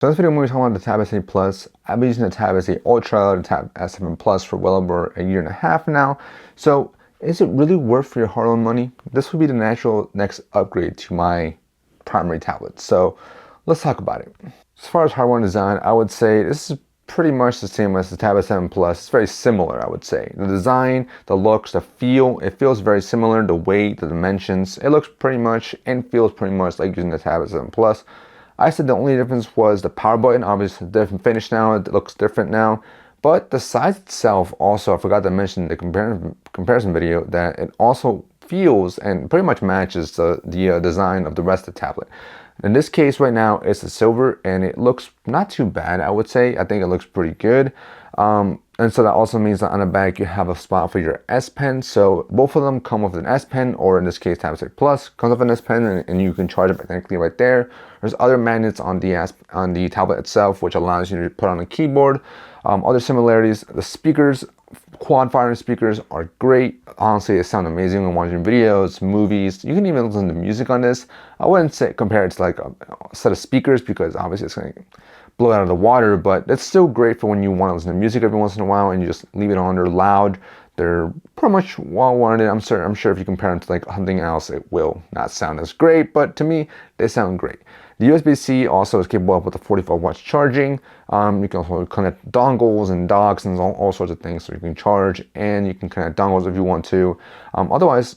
So in this video, I'm going to be talking about the Tab S8 Plus. I've been using the Tab S8 Ultra, the Tab S7 Plus for well over a year and a half now. So is it really worth your hard-earned money? This would be the natural next upgrade to my primary tablet. So let's talk about it. As far as hardware and design, I would say this is pretty much the same as the Tab S7 Plus. It's very similar, I would say. The design, the looks, the feel, it feels very similar. The weight, the dimensions, it looks pretty much and feels pretty much like using the Tab S7 Plus. I said the only difference was the power button. Obviously, different finish now. It looks different now. But the size itself also, I forgot to mention in the comparison video that it also feels and pretty much matches the design of the rest of the tablet. In this case right now, it's a silver and it looks not too bad, I would say. I think it looks pretty good. And so that also means that on the back you have a spot for your S Pen. So both of them come with an S Pen, or in this case Tab S8 Plus comes with an S Pen, and you can charge it magnetically right there. There's other magnets on the tablet itself, which allows you to put on a keyboard. Other similarities: the speakers, quad firing speakers, are great. Honestly, they sound amazing when watching videos, movies. You can even listen to music on this. I wouldn't say compare it to like a set of speakers because obviously it's going to blow out of the water, but it's still great for when you want to listen to music every once in a while and you just leave it on. They're loud. They're pretty much well-warranted. I'm sure if you compare them to like something else, it will not sound as great, but to me, they sound great. The USB-C also is capable of with the 45 watts charging. You can also connect dongles and docks and all sorts of things, so you can charge, and you can connect dongles if you want to. Otherwise,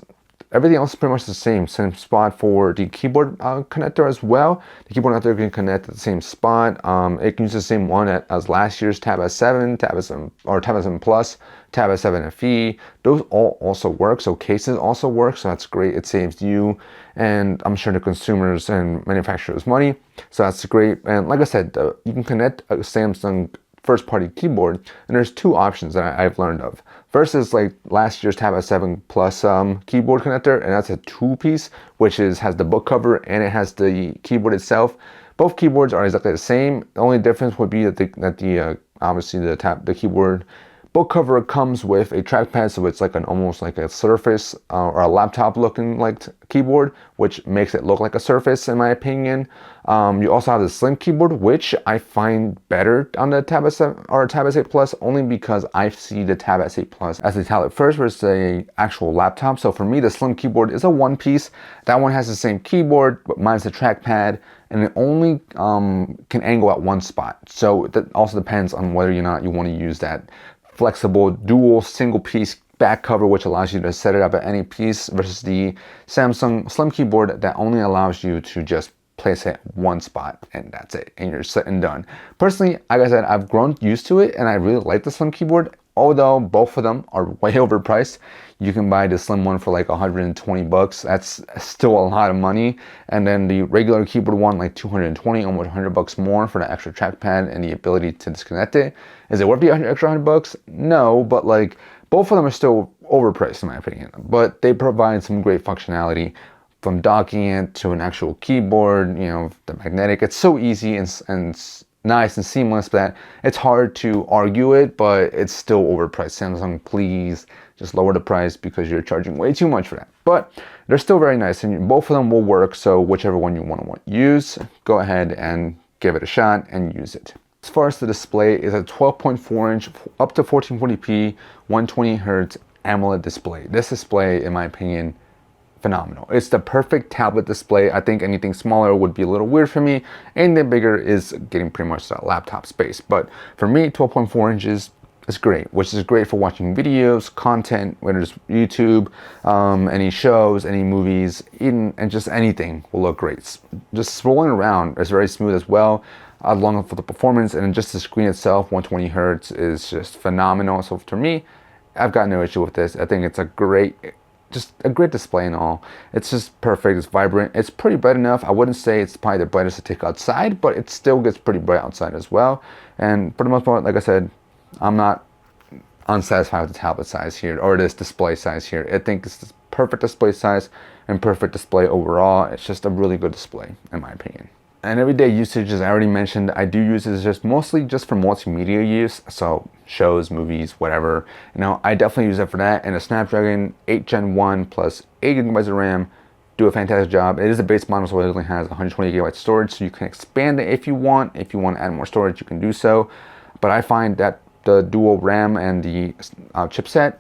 everything else is pretty much the same. Same spot for the keyboard connector as well. The keyboard connector can connect at the same spot. It can use the same one as last year's Tab S7, Tab S7, or Tab S7 Plus, Tab S7 FE. Those all also work. So cases also work. So that's great. It saves you and I'm sure the consumers and manufacturers money. So that's great. And like I said, you can connect a Samsung first-party keyboard, and there's two options that I've learned of. First is like last year's Tab S7 Plus keyboard connector, and that's a two-piece, which has the book cover and it has the keyboard itself. Both keyboards are exactly the same. The only difference would be that obviously the keyboard book cover comes with a trackpad, so it's like almost like a Surface or a laptop looking like keyboard, which makes it look like a Surface in my opinion. You also have the slim keyboard, which I find better on the Tab S7 or Tab S8 Plus, only because I see the Tab S8 Plus as a tablet first versus a actual laptop. So for me, the slim keyboard is a one piece. That one has the same keyboard, but mine's the trackpad, and it only can angle at one spot. So that also depends on whether or not you want to use that flexible dual single piece back cover, which allows you to set it up at any piece, versus the Samsung slim keyboard that only allows you to just place it one spot and that's it, and you're set and done. Personally, like I said, I've grown used to it and I really like the slim keyboard, although both of them are way overpriced. You can buy the slim one for like 120 bucks. That's still a lot of money. And then the regular keyboard one, like 220, almost 100 bucks more for the extra trackpad and the ability to disconnect it. Is it worth the extra 100 bucks? No, but like both of them are still overpriced in my opinion. But they provide some great functionality, from docking it to an actual keyboard, the magnetic. It's so easy and nice and seamless that it's hard to argue it, but it's still overpriced. Samsung, please just lower the price because you're charging way too much for that. But they're still very nice, and both of them will work. So whichever one you want to use, go ahead and give it a shot and use it. As far as the display, it's a 12.4 inch up to 1440p 120 hertz AMOLED display. This display, in my opinion, phenomenal. It's the perfect tablet display. I think anything smaller would be a little weird for me. Anything bigger is getting pretty much that laptop space. But for me, 12.4 inches is great, which is great for watching videos, content, whether it's YouTube, any shows, any movies, and just anything will look great. Just scrolling around is very smooth as well, along with the performance, and just the screen itself, 120 hertz, is just phenomenal. So for me, I've got no issue with this. I think it's just a great display and all. It's just perfect. It's vibrant. It's pretty bright enough. I wouldn't say it's probably the brightest to take outside, but it still gets pretty bright outside as well. And for the most part, like I said, I'm not unsatisfied with the tablet size here or this display size here. I think it's the perfect display size and perfect display overall. It's just a really good display in my opinion. And everyday usage, as I already mentioned, I do use it just mostly just for multimedia use, so shows, movies, whatever. I definitely use it for that. And a Snapdragon 8 Gen 1 plus 8 gigabytes of RAM do a fantastic job. It is a base model, so it only has 120 gigabyte storage, so you can expand it if you want. If you want to add more storage, you can do so. But I find that the dual RAM and the chipset,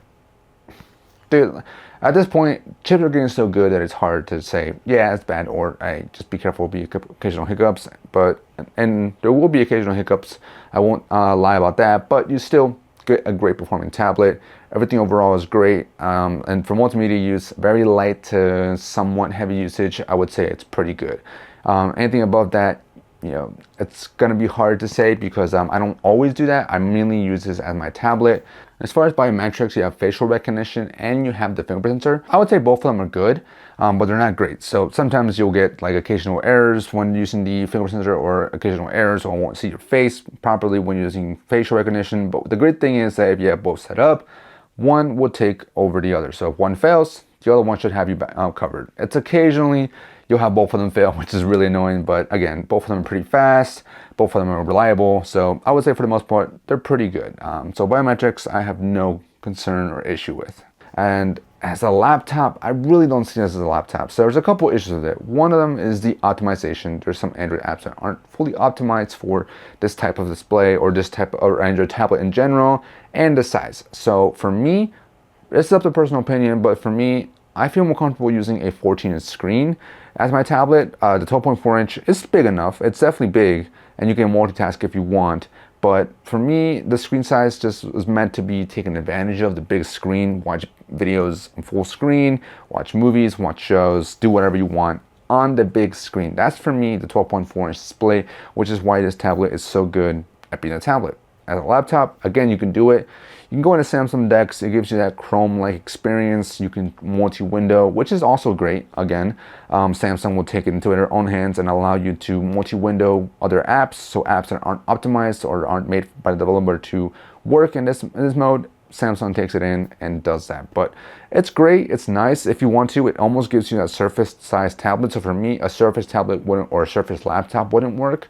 dude, at this point, chips are getting so good that it's hard to say, yeah, it's bad, or hey, just be careful, be occasional hiccups. But, and there will be occasional hiccups, I won't lie about that, but you still get a great performing tablet. Everything overall is great, and for multimedia use, very light to somewhat heavy usage, I would say it's pretty good. Anything above that, you know, it's gonna be hard to say because I don't always do that. I mainly use this as my tablet. As far as biometrics, you have facial recognition and you have the fingerprint sensor. I would say both of them are good, but they're not great. So sometimes you'll get like occasional errors when using the fingerprint sensor, or occasional errors, or won't see your face properly when using facial recognition. But the great thing is that if you have both set up, one will take over the other. So if one fails, the other one should have you covered. It's occasionally you'll have both of them fail, which is really annoying, but again, both of them are pretty fast, both of them are reliable, so I would say for the most part, they're pretty good. So biometrics, I have no concern or issue with. And as a laptop, I really don't see this as a laptop. So there's a couple issues with it. One of them is the optimization. There's some Android apps that aren't fully optimized for this type of display or this type of Android tablet in general, and the size. So for me, it's up to personal opinion, but for me, I feel more comfortable using a 14-inch screen as my tablet. The 12.4-inch is big enough. It's definitely big, and you can multitask if you want. But for me, the screen size just was meant to be taken advantage of, the big screen, watch videos in full screen, watch movies, watch shows, do whatever you want on the big screen. That's for me the 12.4-inch display, which is why this tablet is so good at being a tablet. As a laptop, again, you can do it. You can go into Samsung DeX. It gives you that Chrome-like experience. You can multi-window, which is also great. Again, Samsung will take it into their own hands and allow you to multi-window other apps. So apps that aren't optimized or aren't made by the developer to work in this mode, Samsung takes it in and does that. But it's great. It's nice if you want to. It almost gives you that Surface-sized tablet. So for me, a Surface tablet wouldn't, or a Surface laptop wouldn't work.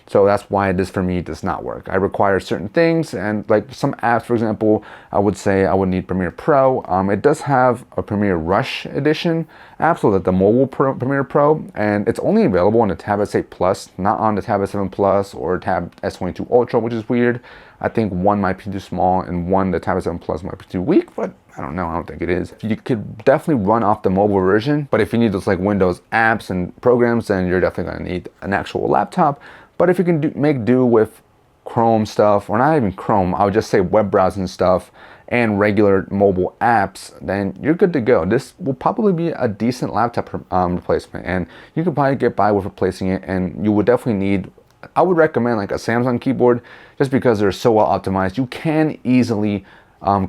So that's why this for me does not work. I require certain things, and like some apps, for example, I would say I would need Premiere Pro. It does have a Premiere Rush edition app, so that the mobile Premiere Pro, and it's only available on the Tab S8 Plus, not on the Tab S7 Plus or Tab S22 Ultra, which is weird. I think one might be too small, and the Tab S7 Plus might be too weak, but I don't know, I don't think it is. You could definitely run off the mobile version, but if you need those like Windows apps and programs, then you're definitely gonna need an actual laptop. But if you can make do with Chrome stuff, or not even Chrome, I would just say web browsing stuff and regular mobile apps, then you're good to go. This will probably be a decent laptop replacement, and you could probably get by with replacing it, and you would definitely need, I would recommend like a Samsung keyboard, just because they're so well optimized. You can easily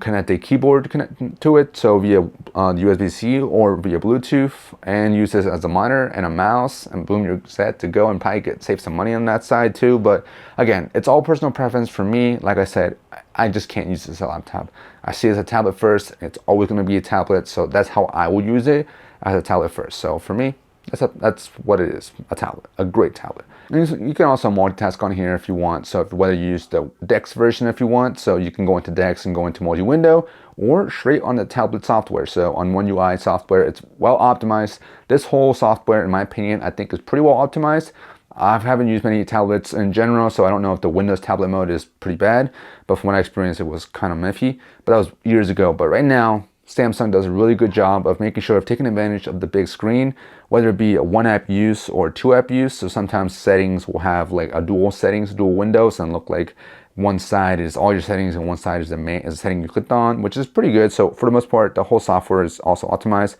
connect a keyboard to it, so via USB-C or via Bluetooth, and use this as a monitor and a mouse, and boom, you're set to go, and probably save some money on that side too. But again, it's all personal preference. For me, like I said, I just can't use this as a laptop. I see it as a tablet first. It's always going to be a tablet, so that's how I will use it, as a tablet first. So for me, that's what it is, a tablet, a great tablet. And you can also multitask on here if you want. So whether you use the DeX version if you want, so you can go into DeX and go into multi-window, or straight on the tablet software. So on One UI software, it's well optimized. This whole software, in my opinion, I think is pretty well optimized. I haven't used many tablets in general, so I don't know if the Windows tablet mode is pretty bad, but from what I experienced, it was kind of miffy. But that was years ago. But right now, Samsung does a really good job of making sure of taking advantage of the big screen, whether it be a one app use or two app use. So sometimes settings will have like a dual windows, and look like one side is all your settings and one side is the setting you clicked on, which is pretty good. So for the most part, the whole software is also optimized.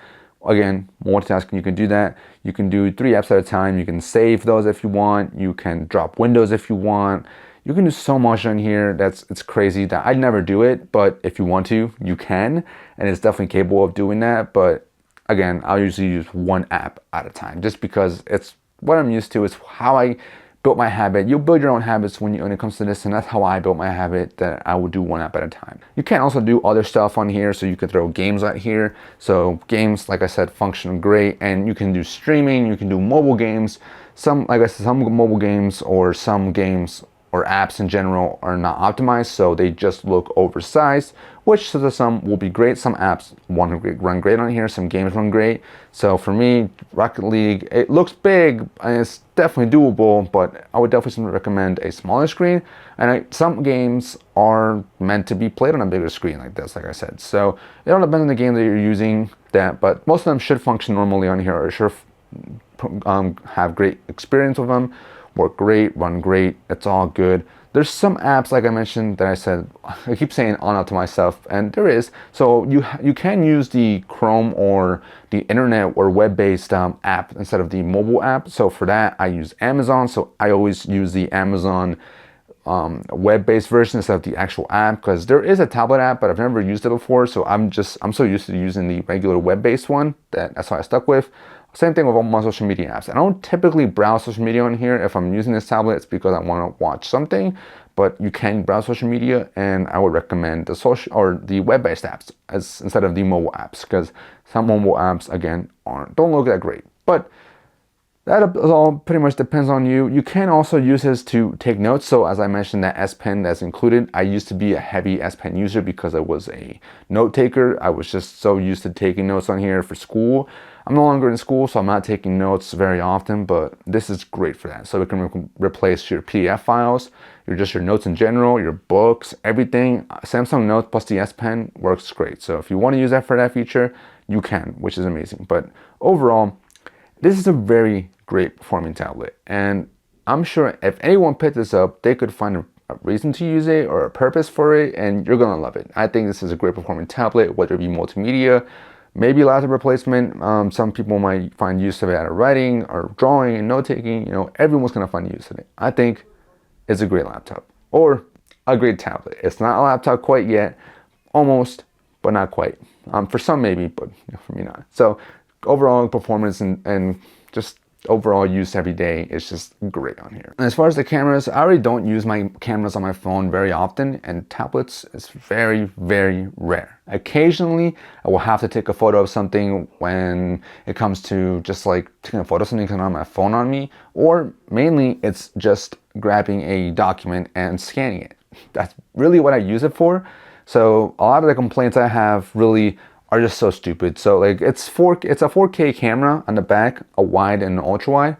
Again, multitasking, you can do that. You can do 3 apps at a time. You can save those if you want. You can drop windows if you want. You can do so much on here it's crazy that I'd never do it, but if you want to, you can, and it's definitely capable of doing that. But again, I'll usually use one app at a time, just because it's what I'm used to. It's how I built my habit. You build your own habits when it comes to this, and that's how I built my habit, that I would do one app at a time. You can also do other stuff on here, so you could throw games out here. So games, like I said, function great, and you can do streaming, you can do mobile games. Some, like I said, some mobile games or some games or apps in general are not optimized, so they just look oversized, which to some will be great. Some apps run great on here, some games run great. So for me, Rocket League, it looks big and it's definitely doable, but I would definitely recommend a smaller screen. And some games are meant to be played on a bigger screen like this, like I said. So it all depends on the game that you're using, but most of them should function normally on here, or should have great experience with them, work great, run great, it's all good. There's some apps, like I mentioned, that I keep saying unoptimized stuff, and there is. So you can use the Chrome or the internet or web-based app instead of the mobile app. So for that, I use Amazon. So I always use the Amazon web-based version instead of the actual app, because there is a tablet app, but I've never used it before. So I'm so used to using the regular web-based one that's what I stuck with. Same thing with all my social media apps. I don't typically browse social media on here. If I'm using this tablet, it's because I want to watch something, but you can browse social media, and I would recommend the social or the web-based apps instead of the mobile apps, because some mobile apps, again, don't look that great. But that all pretty much depends on you. You can also use this to take notes. So as I mentioned, that S Pen that's included, I used to be a heavy S Pen user because I was a note taker. I was just so used to taking notes on here for school. I'm no longer in school, so I'm not taking notes very often, but this is great for that. So it can replace your PDF files, your notes in general, your books, everything. Samsung Notes plus the S Pen works great. So if you want to use that for that feature, you can, which is amazing. But overall, this is a very great performing tablet, and I'm sure if anyone picked this up, they could find a reason to use it or a purpose for it, and you're gonna love it. I think this is a great performing tablet, whether it be multimedia, maybe laptop replacement. Some people might find use of it out of writing or drawing and note taking. Everyone's gonna find use of it. I think it's a great laptop or a great tablet. It's not a laptop quite yet, almost, but not quite. For some maybe, but for me not. So overall performance and just overall use every day is just great on here. And as far as the cameras, I already don't use my cameras on my phone very often, and tablets is very, very rare. Occasionally, I will have to take a photo of something when it comes to just like taking a photo of something on my phone on me, or mainly it's just grabbing a document and scanning it. That's really what I use it for. So a lot of the complaints I have really are just so stupid. So like it's a 4K camera on the back, a wide and an ultra wide,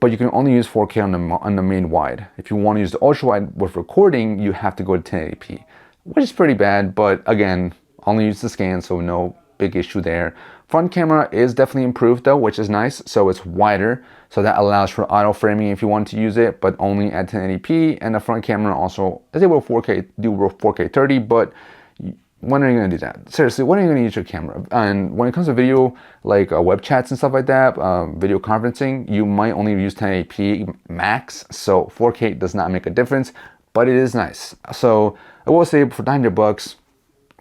but you can only use 4K on the main wide. If you want to use the ultra wide with recording, you have to go to 1080p, which is pretty bad. But again, only use the scan, so no big issue there. Front camera is definitely improved though, which is nice. So it's wider, so that allows for auto framing if you want to use it, but only at 1080p. And the front camera also is able to 4K 30, but when are you going to do that? Seriously, when are you going to use your camera? And when it comes to video, like web chats and stuff like that, video conferencing, you might only use 1080p max. So 4K does not make a difference, but it is nice. So I will say for $900,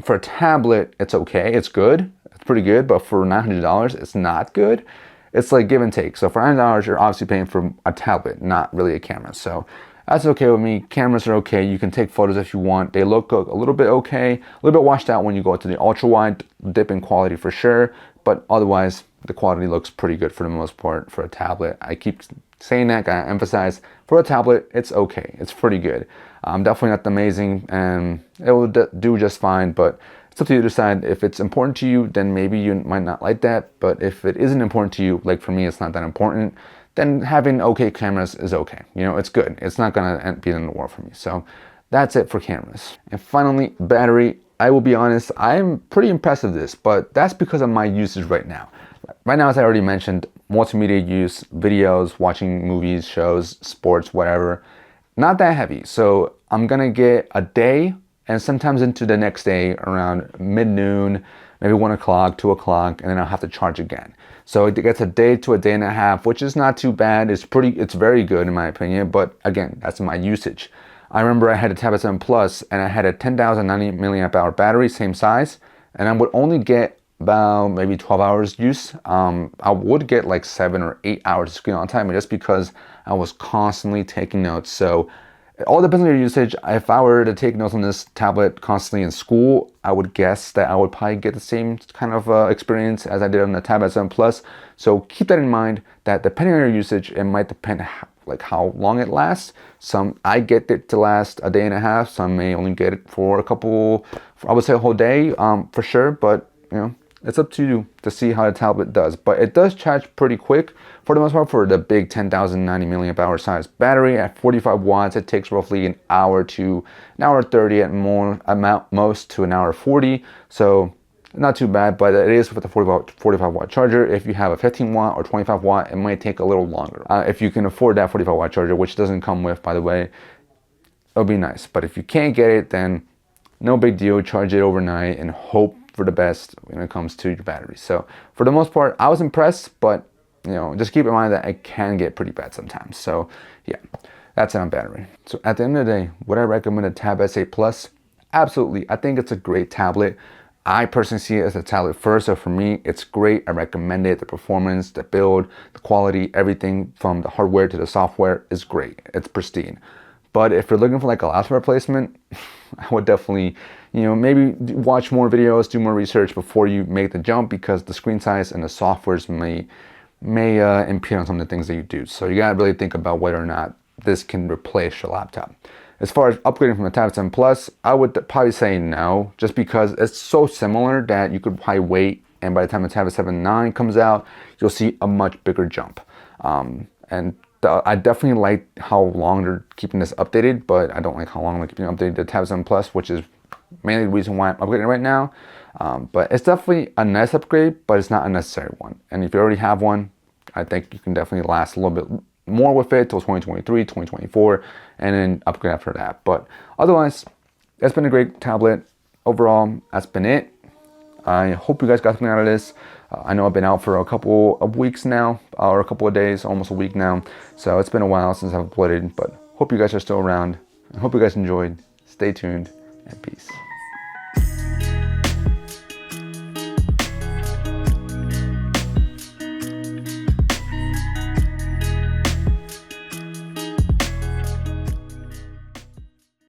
for a tablet, it's okay. It's good. It's pretty good. But for $900, it's not good. It's like give and take. So for $900, you're obviously paying for a tablet, not really a camera. So that's okay with me. Cameras are okay. You can take photos if you want. They look a little bit okay, a little bit washed out when you go to the ultra wide, dip in quality for sure. But otherwise, the quality looks pretty good for the most part for a tablet. I keep saying that, gotta emphasize, for a tablet, it's okay. It's pretty good. Definitely not amazing, and it will do just fine, but it's up to you to decide. If it's important to you, then maybe you might not like that. But if it isn't important to you, like for me, it's not that important, then having okay cameras is okay. It's good. It's not gonna be in the war for me. So that's it for cameras. And finally, battery. I will be honest, I'm pretty impressed with this, but that's because of my usage right now. Right now, as I already mentioned, multimedia use, videos, watching movies, shows, sports, whatever, not that heavy. So I'm gonna get a day and sometimes into the next day around mid-noon, maybe 1 o'clock, 2 o'clock, and then I'll have to charge again. So it gets a day to a day and a half, which is not too bad. It's very good in my opinion, but again, that's my usage. I remember I had a Tab S7 Plus and I had a 10,090 milliamp hour battery, same size, and I would only get about maybe 12 hours use. I would get like 7 or 8 hours of screen on time just because I was constantly taking notes. So it all depends on your usage. If I were to take notes on this tablet constantly in school, I would guess that I would probably get the same kind of experience as I did on the Tab S7 Plus. So keep that in mind, that depending on your usage, it might depend like how long it lasts. Some I get it to last a day and a half. Some may only get it for a couple, I would say a whole day, for sure. But you know, it's up to you to see how the tablet does. But it does charge pretty quick for the most part for the big 10,090 milliamp hour size battery at 45 watts. It takes roughly an hour to an hour 30 at most to an hour 40. So not too bad, but it is with a 45 watt charger. If you have a 15 watt or 25 watt, it might take a little longer. If you can afford that 45 watt charger, which doesn't come with, by the way, it'll be nice. But if you can't get it, then no big deal. Charge it overnight and hope for the best when it comes to your battery. So for the most part, I was impressed, but you know, just keep in mind that it can get pretty bad sometimes. So yeah, that's it on battery. So at the end of the day, would I recommend a Tab S8 Plus? Absolutely. I think it's a great tablet. I personally see it as a tablet first, so for me, it's great. I recommend it. The performance, the build, the quality, everything from the hardware to the software is great. It's pristine. But if you're looking for like a laptop replacement, I would definitely, you know, maybe watch more videos, do more research before you make the jump, because the screen size and the softwares may impede on some of the things that you do. So you gotta really think about whether or not this can replace your laptop. As far as upgrading from a Tab S7 Plus, I would probably say no, just because it's so similar that you could probably wait, and by the time the Tab S7 comes out, you'll see a much bigger jump. I definitely like how long they're keeping this updated, but I don't like how long they're keeping updated the Tab S7 Plus, which is mainly the reason why I'm upgrading right now. But it's definitely a nice upgrade, but it's not a necessary one. And if you already have one, I think you can definitely last a little bit more with it till 2023, 2024, and then upgrade after that. But otherwise, it's been a great tablet. Overall, that's been it. I hope you guys got something out of this. I know I've been out for a couple of weeks now, or a couple of days, almost a week now. So it's been a while since I've uploaded, but hope you guys are still around. I hope you guys enjoyed. Stay tuned, and peace.